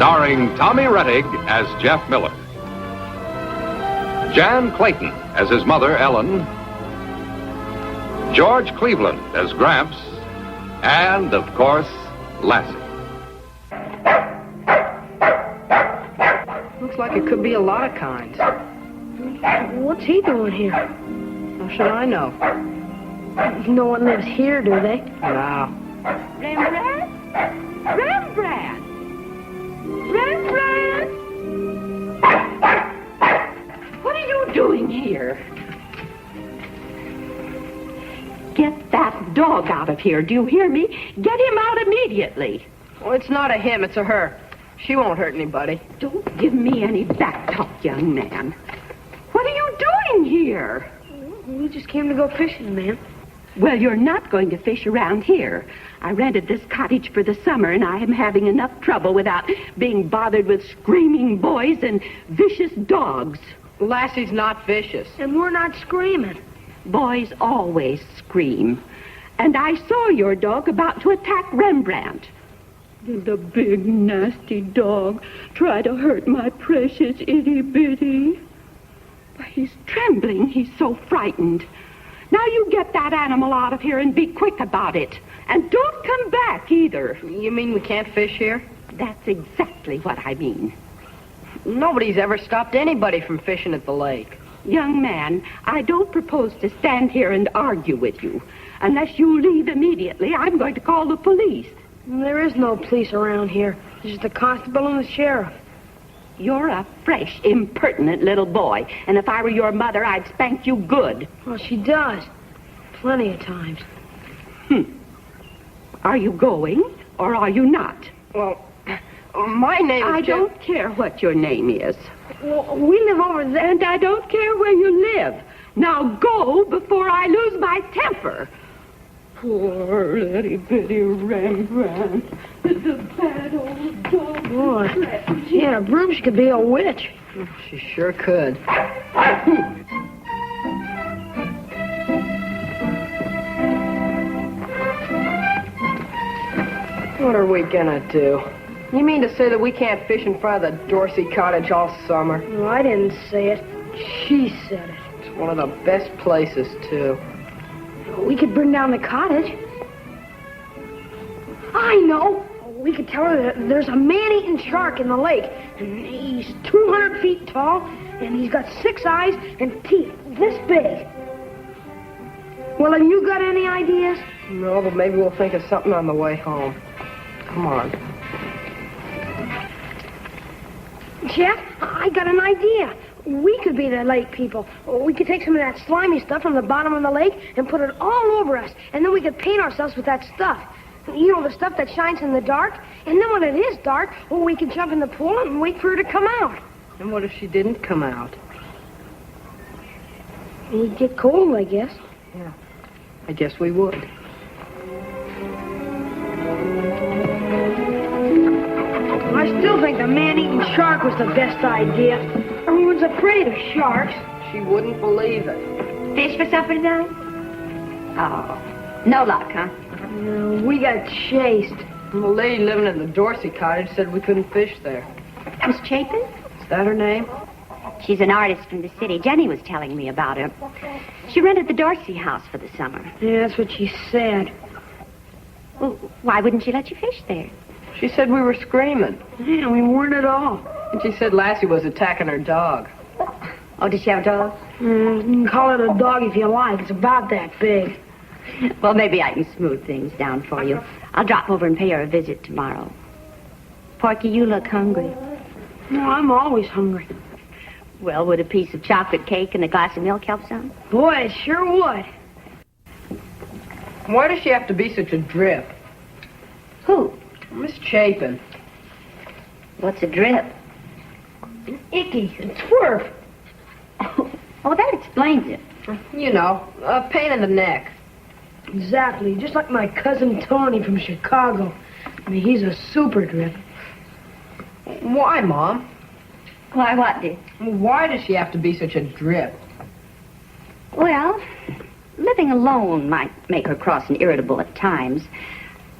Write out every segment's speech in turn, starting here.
Starring Tommy Rettig as Jeff Miller, Jan Clayton as his mother, Ellen, George Cleveland as Gramps, and, of course, Lassie. Looks like it could be a lot of kinds. What's he doing here? How should I know? No one lives here, do they? No. Rembrandt? Rembrandt! Rembrandt! What are you doing here? Get that dog out of here. Do you hear me? Get him out immediately. Well, it's not a him, it's a her. She won't hurt anybody. Don't give me any back talk, young man. What are you doing here? We just came to go fishing, ma'am. Well, you're not going to fish around here. I rented this cottage for the summer, and I am having enough trouble without being bothered with screaming boys and vicious dogs. Lassie's not vicious. And we're not screaming. Boys always scream. And I saw your dog about to attack Rembrandt. Did the big, nasty dog try to hurt my precious itty-bitty? But he's trembling. He's so frightened. Now you get that animal out of here and be quick about it. And don't come back either. You mean we can't fish here? That's exactly what I mean. Nobody's ever stopped anybody from fishing at the lake. Young man, I don't propose to stand here and argue with you. Unless you leave immediately, I'm going to call the police. There is no police around here. There's just the constable and the sheriff. You're a fresh, impertinent little boy. And if I were your mother, I'd spank you good. Well, she does. Plenty of times. Are you going, or are you not? Well, my name is I Jeff. don't care what your name is. Well, we live over there. And I don't care where you live. Now go before I lose my temper. Poor itty-bitty Rembrandt. The bad old dog. Boy, she had a broom, she could be a witch. She sure could. What are we gonna do? You mean to say that we can't fish in front of the Dorsey cottage all summer? No, I didn't say it. She said it. It's one of the best places, too. We could bring down the cottage. I know. We could tell her that there's a man-eating shark in the lake. And he's 200 feet tall, and he's got 6 eyes and teeth this big. Well, have you got any ideas? No, but maybe we'll think of something on the way home. Come on. Jeff, I got an idea. We could be the lake people. We could take some of that slimy stuff from the bottom of the lake and put it all over us. And then we could paint ourselves with that stuff. You know, the stuff that shines in the dark. And then when it is dark, well, we can jump in the pool and wait for her to come out. And what if she didn't come out? We'd get cold, I guess. Yeah, I guess we would. I still think the man-eating shark was the best idea. Everyone's afraid of sharks. She wouldn't believe it. Fish for supper tonight? Oh, no luck, huh? We got chased. The lady living in the Dorsey cottage said we couldn't fish there. Miss Chapin? Is that her name? She's an artist from the city. Jenny was telling me about her. She rented the Dorsey house for the summer. Yeah, that's what she said. Well, why wouldn't she let you fish there? She said we were screaming. Yeah, we weren't at all. And she said Lassie was attacking her dog. Oh, does she have a dog? You can call it a dog if you like. It's about that big. Well, maybe I can smooth things down for you. I'll drop over and pay her a visit tomorrow. Porky, you look hungry. No, I'm always hungry. Well, would a piece of chocolate cake and a glass of milk help some? Boy, it sure would. Why does she have to be such a drip? Who? Miss Chapin. What's a drip? Icky and twerp. Oh, that explains it. You know, a pain in the neck. Exactly, just like my cousin Tony from Chicago. I mean, he's a super drip. Why, Mom? Why, what, dear? Why does she have to be such a drip? Well, living alone might make her cross and irritable at times.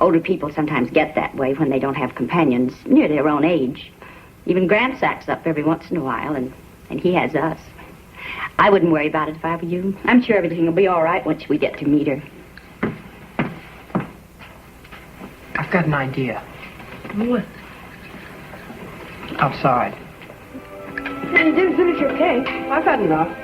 Older people sometimes get that way when they don't have companions near their own age. Even Gramps acts up every once in a while, and he has us. I wouldn't worry about it if I were you. I'm sure everything will be all right once we get to meet her. I've got an idea. What? Outside. Hey, you didn't finish your cake. I've had enough.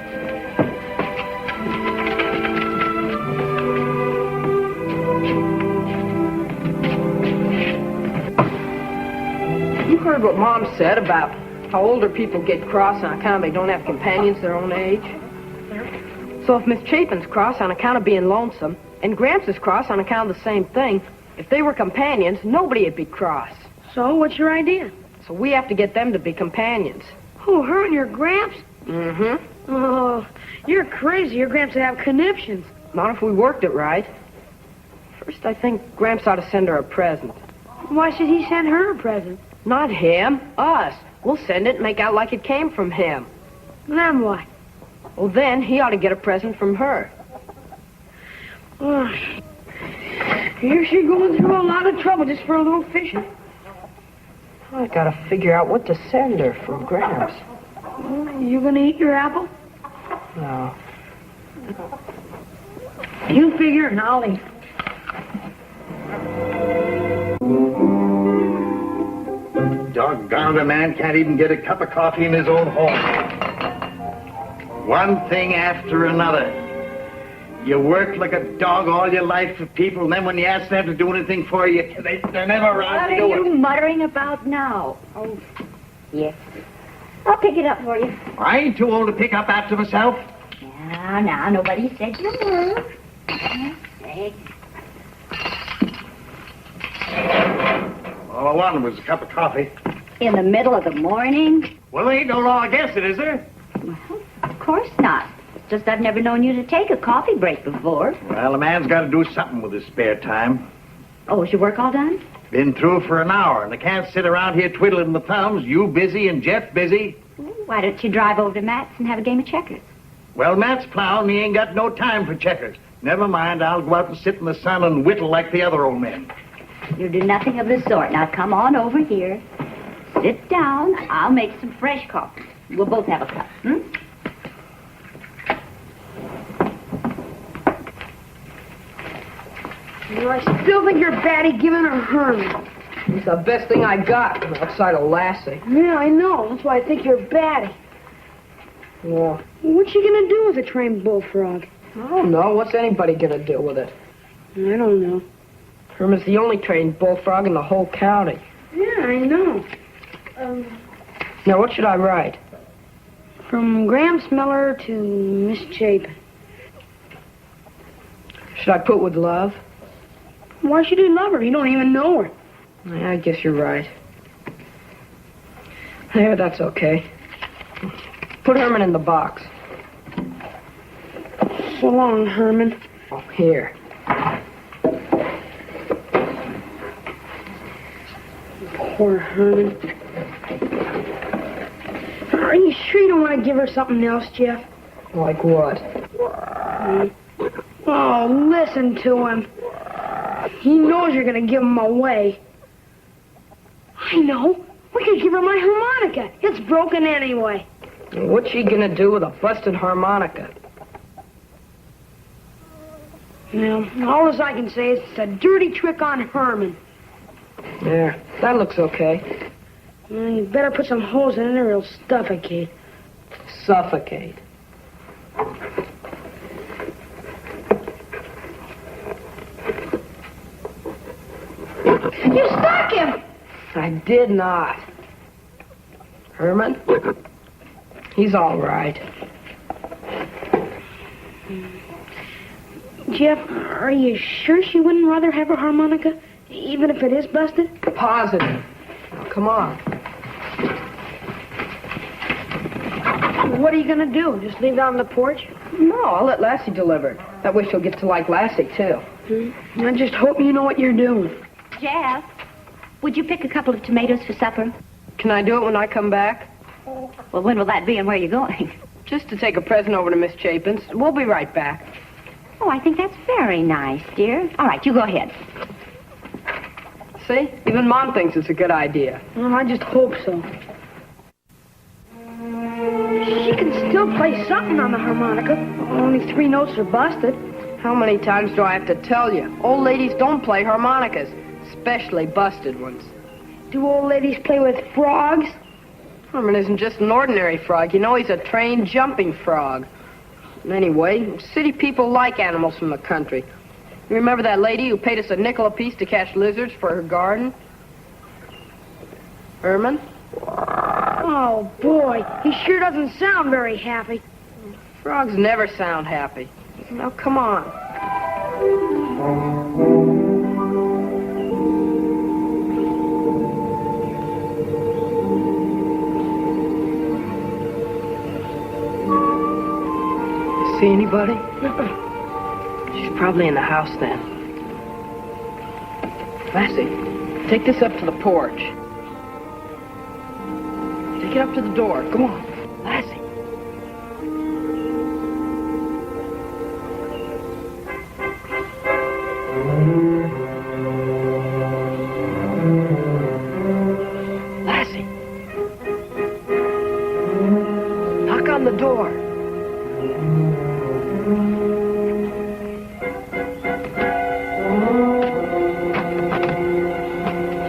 You heard what Mom said about how older people get cross on account they don't have companions their own age? So if Miss Chapin's cross on account of being lonesome, and Gramps is cross on account of the same thing, if they were companions, nobody would be cross. So, what's your idea? So we have to get them to be companions. Oh, her and your Gramps? Mm-hmm. Oh, you're crazy. Your Gramps would have conniptions. Not if we worked it right. First, I think Gramps ought to send her a present. Why should he send her a present? Not him, us. We'll send it and make out like it came from him. Then what? Well, then he ought to get a present from her. Oh, here she's going through a lot of trouble just for a little fishing. I gotta figure out what to send her from Gramps. You gonna eat your apple? No. You figure and I'll eat. Doggone, a man can't even get a cup of coffee in his own home. One thing after another. You work like a dog all your life for people, and then when you ask them to do anything for you, they're never around to do it. What are you muttering about now? Oh, yes. I'll pick it up for you. I ain't too old to pick up after myself. Now, nobody said you were. All I wanted was a cup of coffee. In the middle of the morning? Well, there ain't no law against it, is there? Well, of course not. It's just I've never known you to take a coffee break before. Well, a man's got to do something with his spare time. Oh, is your work all done? Been through for an hour, and I can't sit around here twiddling my thumbs. You busy and Jeff busy. Why don't you drive over to Matt's and have a game of checkers? Well, Matt's plowing. He ain't got no time for checkers. Never mind, I'll go out and sit in the sun and whittle like the other old men. You'll do nothing of the sort. Now, come on over here. Sit down. I'll make some fresh coffee. We'll both have a cup, I still think you're batty giving her Herman. It's the best thing I got outside of Lassie. Yeah, I know. That's why I think you're batty. Yeah. What's she gonna do with a trained bullfrog? I don't know. What's anybody gonna do with it? I don't know. Herman's the only trained bullfrog in the whole county. Yeah, I know. Now, what should I write? From Gramps Miller to Miss Chapin. Should I put with love? Why should he love her? You don't even know her. Yeah, I guess you're right. There, that's okay. Put Herman in the box. So long, Herman. Oh, here. Poor Herman. Are you sure you don't want to give her something else, Jeff? Like what? Oh, listen to him. He knows you're going to give him away. I know. We could give her my harmonica. It's broken anyway. What's she gonna do with a busted harmonica? Well, all as I can say is it's a dirty trick on Herman. There, that looks okay. Well, you better put some holes in it or it'll suffocate. Suffocate. You stuck him! I did not. Herman? He's all right. Jeff, are you sure she wouldn't rather have her harmonica, even if it is busted? Positive. Now, come on. What are you going to do? Just leave it on the porch? No, I'll let Lassie deliver it. That way she'll get to like Lassie, too. I just hope you know what you're doing. Jeff, would you pick a couple of tomatoes for supper? Can I do it when I come back? Well, when will that be and where are you going? Just to take a present over to Miss Chapin's. We'll be right back. Oh, I think that's very nice, dear. All right, you go ahead. See? Even Mom thinks it's a good idea. Well, I just hope so. She can still play something on the harmonica. Only 3 notes are busted. How many times do I have to tell you? Old ladies don't play harmonicas, especially busted ones. Do old ladies play with frogs? Herman isn't just an ordinary frog. You know, he's a trained jumping frog. And anyway, city people like animals from the country. You remember that lady who paid us a nickel apiece to catch lizards for her garden? Herman? Oh, boy. He sure doesn't sound very happy. Frogs never sound happy. Now, come on. See anybody? She's probably in the house then. Lassie, take this up to the porch. Take it up to the door. Come on. Lassie. Lassie. Knock on the door.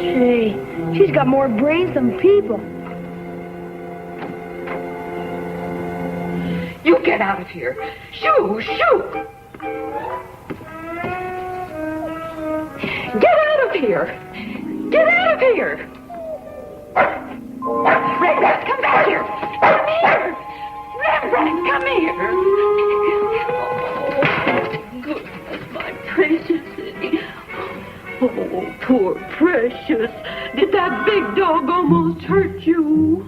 Gee, she's got more brains than people. You get out of here. Shoo, shoo. Get out of here. Get out of here. Rembrandt, come back here. Come here. Rembrandt, come here. Oh, goodness, my precious. Oh, poor Precious. Did that big dog almost hurt you?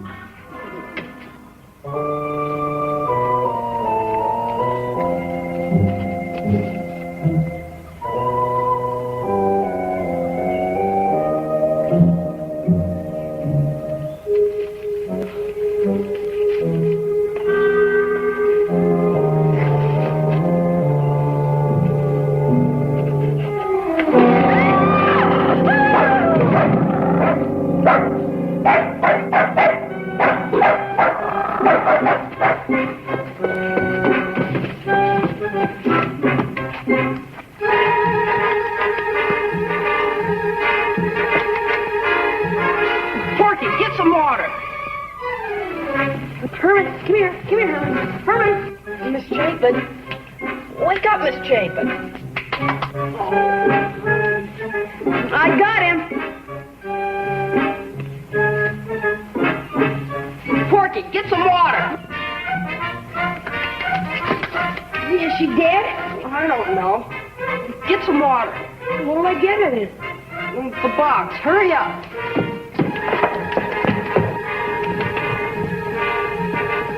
Hurry up.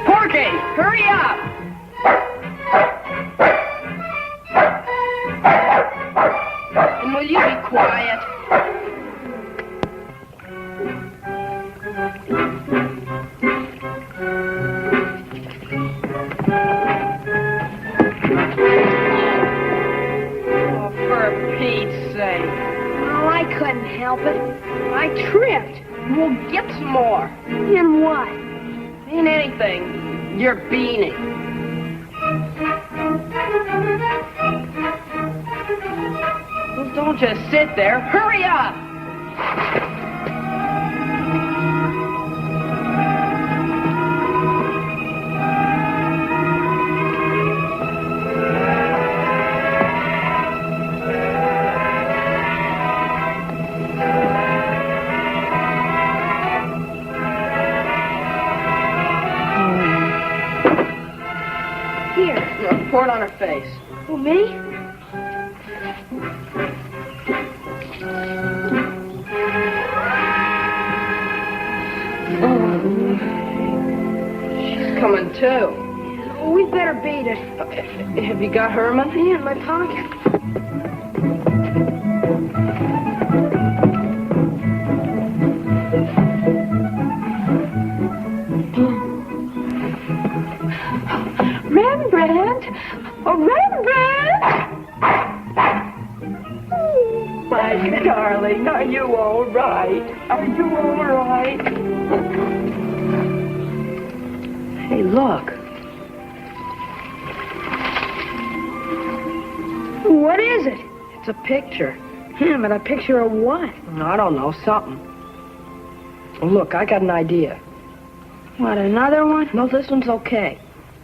Porky, hurry up. And will you be quiet? Oh, for Pete's sake. I couldn't help it. I tripped. We'll get some more. In what? Ain't anything. You're beaning. Well, don't just sit there. Hurry up! Pour it on her face. Who, me? She's coming too. We better beat it. Have you got Herman? Yeah, in my pocket. Rembrandt! Oh, Rembrandt! My Darling, are you all right? Are you all right? Hey, look. What is it? It's a picture. Yeah, but a picture of what? I don't know, something. Look, I got an idea. What, another one? No, this one's okay.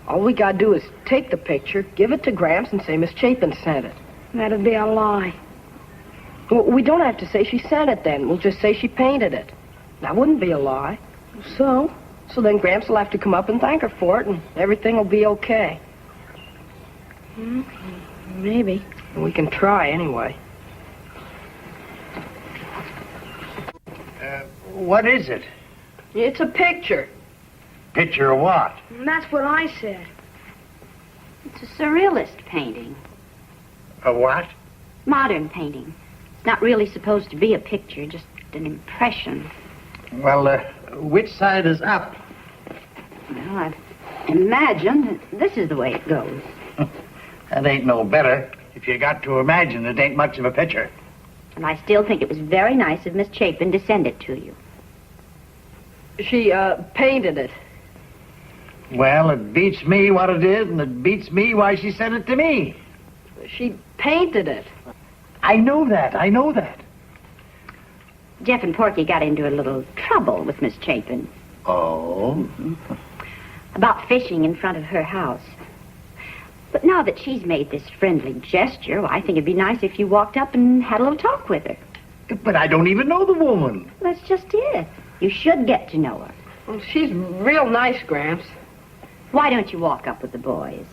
All we gotta do is take the picture, give it to Gramps, and say Miss Chapin sent it. That'd be a lie. We don't have to say she sent it then. We'll just say she painted it. That wouldn't be a lie. So? So then Gramps will have to come up and thank her for it, and everything will be okay. Maybe. We can try anyway. What is it? It's a picture. Picture of what? That's what I said. It's a surrealist painting. A what? Modern painting. It's not really supposed to be a picture, just an impression. Well, which side is up? Well, I imagine that this is the way it goes. That ain't no better. If you got to imagine, it ain't much of a picture. And I still think it was very nice of Miss Chapin to send it to you. She, painted it. Well, it beats me what it is, and it beats me why she sent it to me. She painted it. I know that. Jeff and Porky got into a little trouble with Miss Chapin Oh? about fishing in front of her house. But now that she's made this friendly gesture, well, I think it'd be nice if you walked up and had a little talk with her. But I don't even know the woman. That's just it. You should get to know her. Well, she's real nice, Gramps. Why don't you walk up with the boys?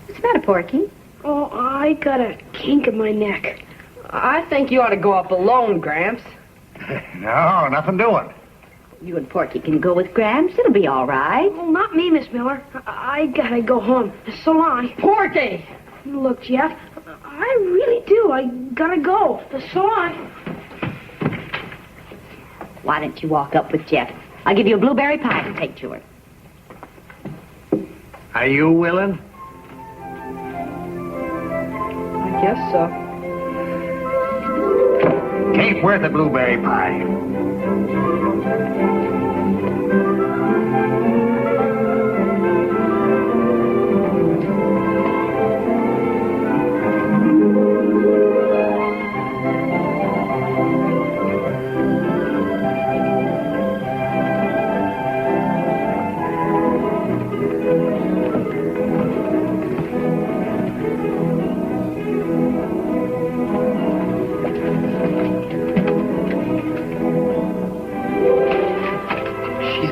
What's the matter, Porky? Oh, I got a kink in my neck. I think you ought to go up alone, Gramps. No, nothing doing. You and Porky can go with Gramps. It'll be all right. Well, not me, Miss Miller. I gotta go home. So long. Porky! Look, Jeff, I really do. I gotta go. So long. Why don't you walk up with Jeff? I'll give you a blueberry pie to take to her. Are you willing? I guess so. Ain't worth a blueberry pie.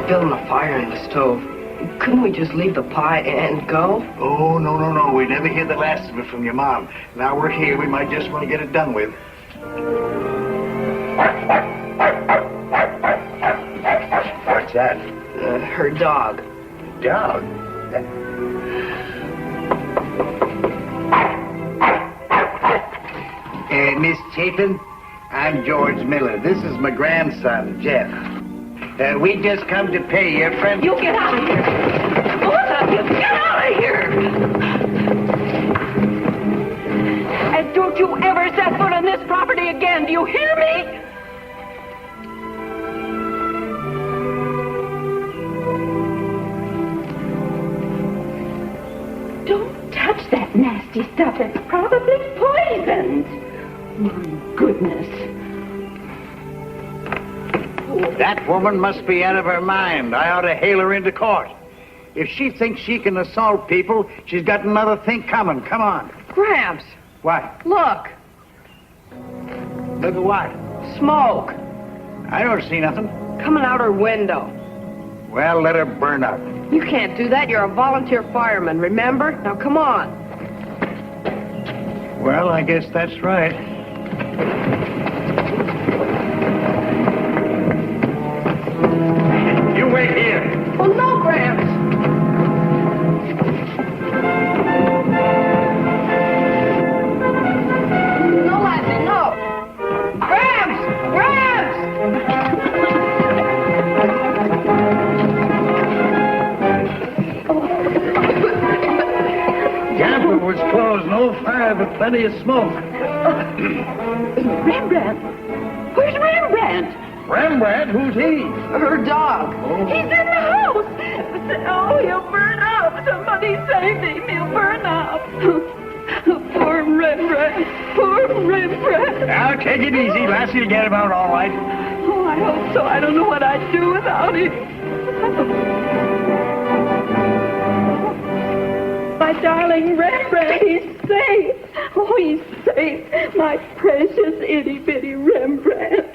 Building a fire in the stove. Couldn't we just leave the pie and go? Oh, no. We never hear the last of it from your mom. Now we're here, we might just want to get it done with. What's that? Her dog. Dog? Miss Chapin, I'm George Miller. This is my grandson, Jeff. We just come to pay your friend... You get out of here! Both of you, get out of here! And don't you ever set foot on this property again, do you hear me? Don't touch that nasty stuff. It's probably poisoned. My goodness. That woman must be out of her mind. I ought to hail her into court. If she thinks she can assault people, she's got another thing coming. Come on. Gramps! What? Look! Look at what? Smoke! I don't see nothing. Coming out her window. Well, let her burn up. You can't do that. You're a volunteer fireman, remember? Now, come on. Well, I guess that's right. You wait here. Oh, no, Gramps! No, Lassie, no! Gramps! Gramps! Gamble was closed. No fire but plenty of smoke. Rembrandt. Where's Rembrandt? Rembrandt? Who's he? Her dog. He's in the house. Oh, he'll burn up. Somebody save him. He'll burn up. Poor Rembrandt. Poor Rembrandt. Now, take it easy. Lassie will get him out all right. Oh, I hope so. I don't know what I'd do without him. My darling Rembrandt, he's safe. Oh, he's safe. My precious itty-bitty Rembrandt.